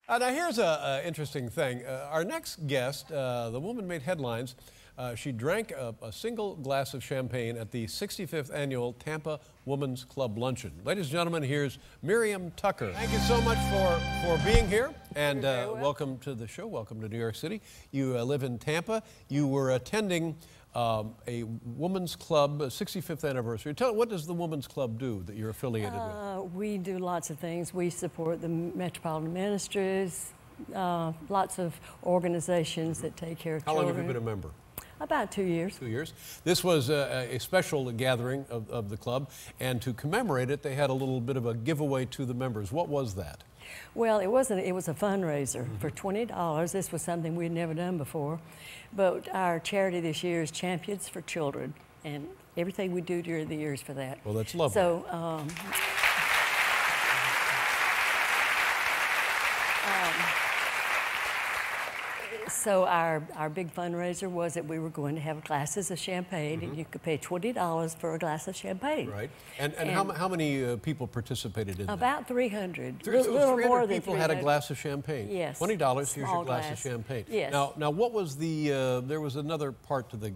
Now here's an interesting thing. Our next guest, the woman made headlines. She drank a single glass of champagne at the 65th annual Tampa Women's Club Luncheon. Ladies and gentlemen, here's Miriam Tucker. Thank you so much for being here, and welcome to the show. Welcome to New York City. You live in Tampa. You were attending a women's club 65th anniversary. What does the women's club do that you're affiliated with? We do lots of things. We support the Metropolitan Ministries, lots of organizations that take care of children. How long have you been a member? About 2 years. 2 years. This was a special gathering of the club, and to commemorate it, they had a little bit of a giveaway to the members. What was that? Well, it wasn't. It was a fundraiser for $20. This was something we'd never done before. But our charity this year is Champions for Children, and everything we do during the year is for that. Well, that's lovely. So, So our big fundraiser was that we were going to have glasses of champagne, and you could pay $20 for a glass of champagne. Right. And how many people participated in that? About 300. So 300 more than people 300. had a glass of champagne. Yes. $20, here's your glass of champagne. Yes. Now what was the, there was another part to the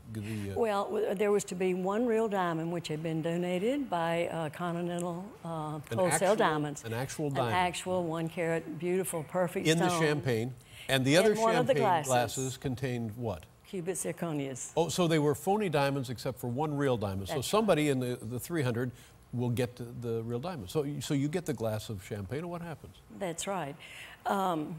Well, there was to be one real diamond, which had been donated by Continental Wholesale Diamonds. An actual diamond. An actual 1 carat, beautiful, perfect in stone. the champagne. And the other champagne glasses contained what? Cubic zirconias. Oh, so they were phony diamonds except for one real diamond. That's so somebody in the 300 will get the real diamond. So you get the glass of champagne, and what happens? That's right. I'm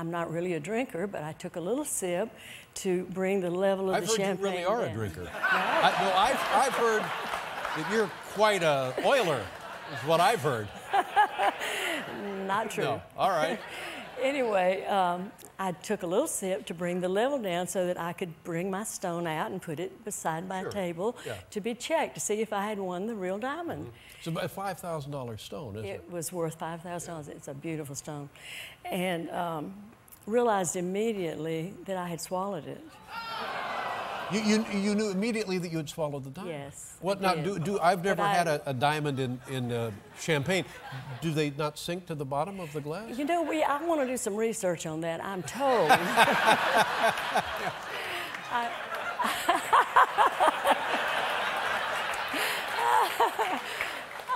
not really a drinker, but I took a little sip to bring the level of the champagne I've heard you really are down. a drinker. No? I've heard that you're quite a oiler, is what I've heard. Not true. No, all right. Anyway, I took a little sip to bring the level down so that I could bring my stone out and put it beside my table to be checked to see if I had won the real diamond. It's about a $5,000 stone, isn't it? It was worth $5,000. It's a beautiful stone. And realized immediately that I had swallowed it. You knew immediately that you had swallowed the diamond? Yes. What now? I've never had a diamond in champagne. Do they not sink to the bottom of the glass? You know, I want to do some research on that. I'm told.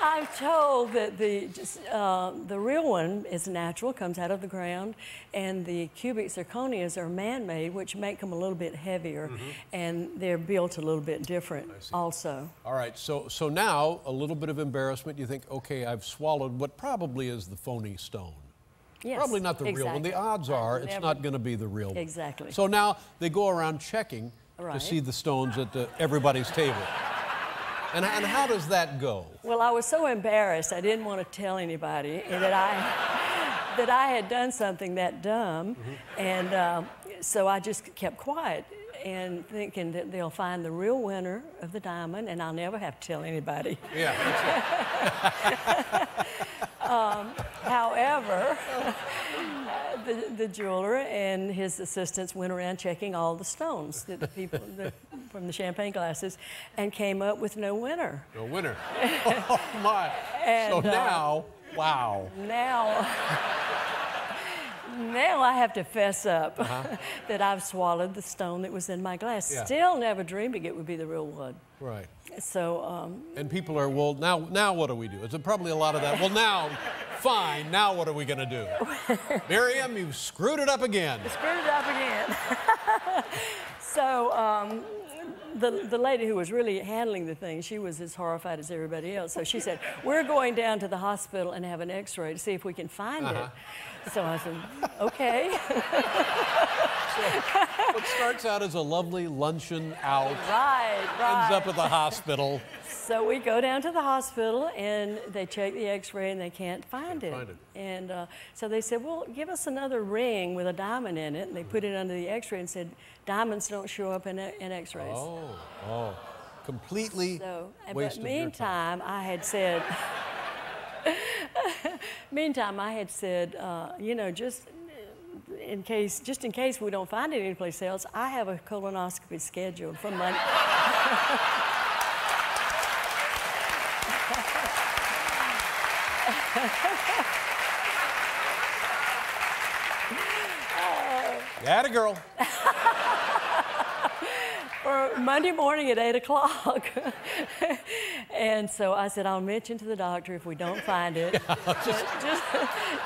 I'm told that the real one is natural, comes out of the ground, and the cubic zirconias are man-made, which make them a little bit heavier, and they're built a little bit different also. All right, so now a little bit of embarrassment. You think, okay, I've swallowed what probably is the phony stone. Yes, probably not the real one. The odds are it's not going to be the real one. Exactly. So now they go around checking to see the stones at everybody's table. And how does that go? Well, I was so embarrassed, I didn't want to tell anybody that I had done something that dumb, and so I just kept quiet and thinking that they'll find the real winner of the diamond, and I'll never have to tell anybody. Yeah. However, the jeweler and his assistants went around checking all the stones that the people from the champagne glasses, and came up with no winner. No winner. Oh my! And, so now, wow. Now I have to fess up that I've swallowed the stone that was in my glass. Yeah. Still never dreaming it would be the real one. Right. So. And people are, well, now what do we do? It's probably a lot of that. Well, now, fine. Now what are we going to do? Miriam, you've screwed it up again. Screwed it up again. So. The lady who was really handling the thing, she was as horrified as everybody else. So she said, we're going down to the hospital and have an x-ray to see if we can find it. So I said, okay. So what starts out as a lovely luncheon out ends up at the hospital. So we go down to the hospital, and they check the x-ray, and they can't find it. And so they said, well, give us another ring with a diamond in it. And they put it under the x-ray and said, diamonds don't show up in x-rays. Oh, completely wasted. But meantime, I had said, you know, just in case we don't find it anyplace else, I have a colonoscopy scheduled for Monday. Atta girl. For Monday morning at 8 o'clock. And so I said, I'll mention to the doctor if we don't find it.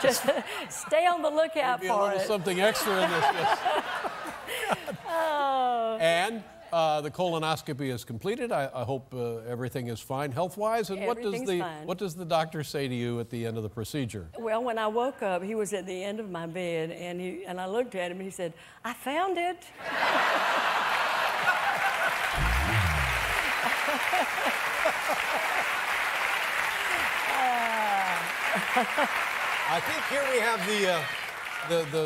Just stay on the lookout Maybe for a little it. something extra in this. Yes. Oh. And the colonoscopy is completed. I hope everything is fine health-wise. And what does the doctor say to you at the end of the procedure? Well, when I woke up, he was at the end of my bed, and I looked at him, and he said, I found it. I think here we have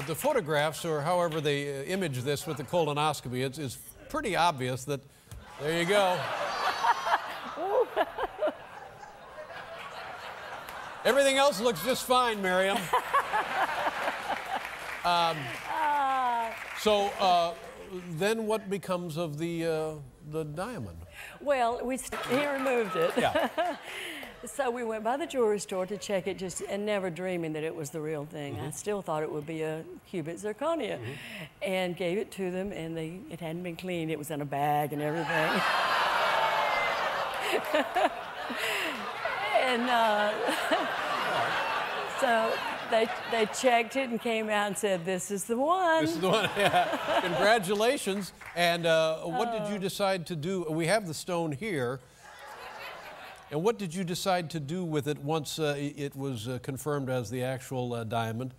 the photographs, or however they image this with the colonoscopy. It's pretty obvious that, there you go. Everything else looks just fine, Miriam. So then what becomes of the diamond? Well, he removed it. Yeah. So we went by the jewelry store to check it, and never dreaming that it was the real thing. I still thought it would be a cubic zirconia, and gave it to them, and it hadn't been cleaned. It was in a bag and everything. And so they checked it and came out and said, this is the one. This is the one, yeah. Congratulations. And what did you decide to do? We have the stone here. And what did you decide to do with it once it was confirmed as the actual diamond?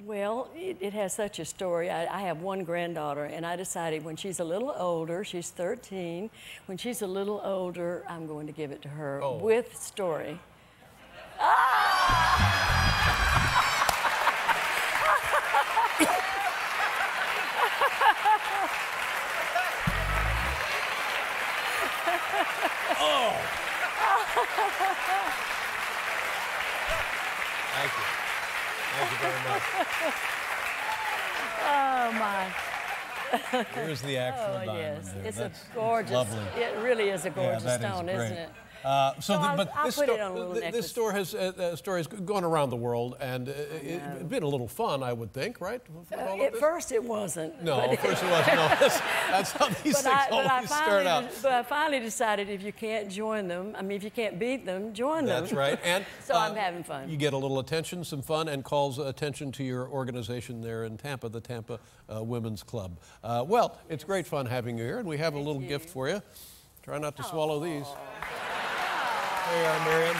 Well, it has such a story. I have one granddaughter, and I decided when she's a little older, she's 13, when she's a little older, I'm going to give it to her with story. Thank you. Thank you very much. Oh, my. Here's the actual diamond. Yes. There. It's That's a gorgeous, lovely. it really is a gorgeous that stone, is isn't great. it? I'll put it on a little necklace. This store has story has gone around the world, and it's been a little fun, I would think, right? At first, it wasn't. No, at first it wasn't. No, that's how these things always start out. But I finally decided if you can't join them, if you can't beat them, join them. That's right. And so I'm having fun. You get a little attention, some fun, and calls attention to your organization there in Tampa, the Tampa Women's Club. Well, it's great fun having you here, and we have a little gift for you. Try not to swallow these. There you are, Miriam.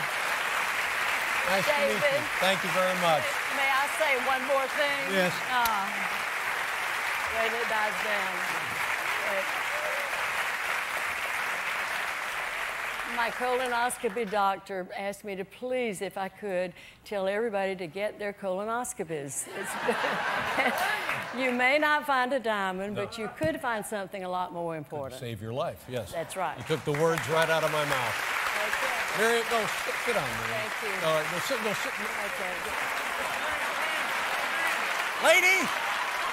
Nice to meet you. Thank you very much. May I say one more thing? Yes. Wait, it dies down. Wait. My colonoscopy doctor asked me to please, if I could, tell everybody to get their colonoscopies. You may not find a diamond, but you could find something a lot more important. Save your life, yes. That's right. You took the words right out of my mouth. Okay. Miriam, no, sit down, Miriam. Thank you. All right, no, sit. Okay. Lady!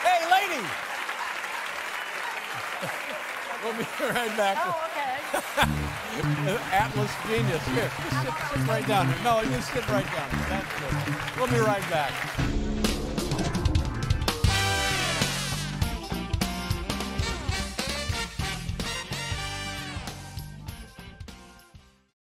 Hey, lady! We'll be right back. Oh, okay. Atlas genius. Here, just sit right down. No, you sit right down. That's good. We'll be right back.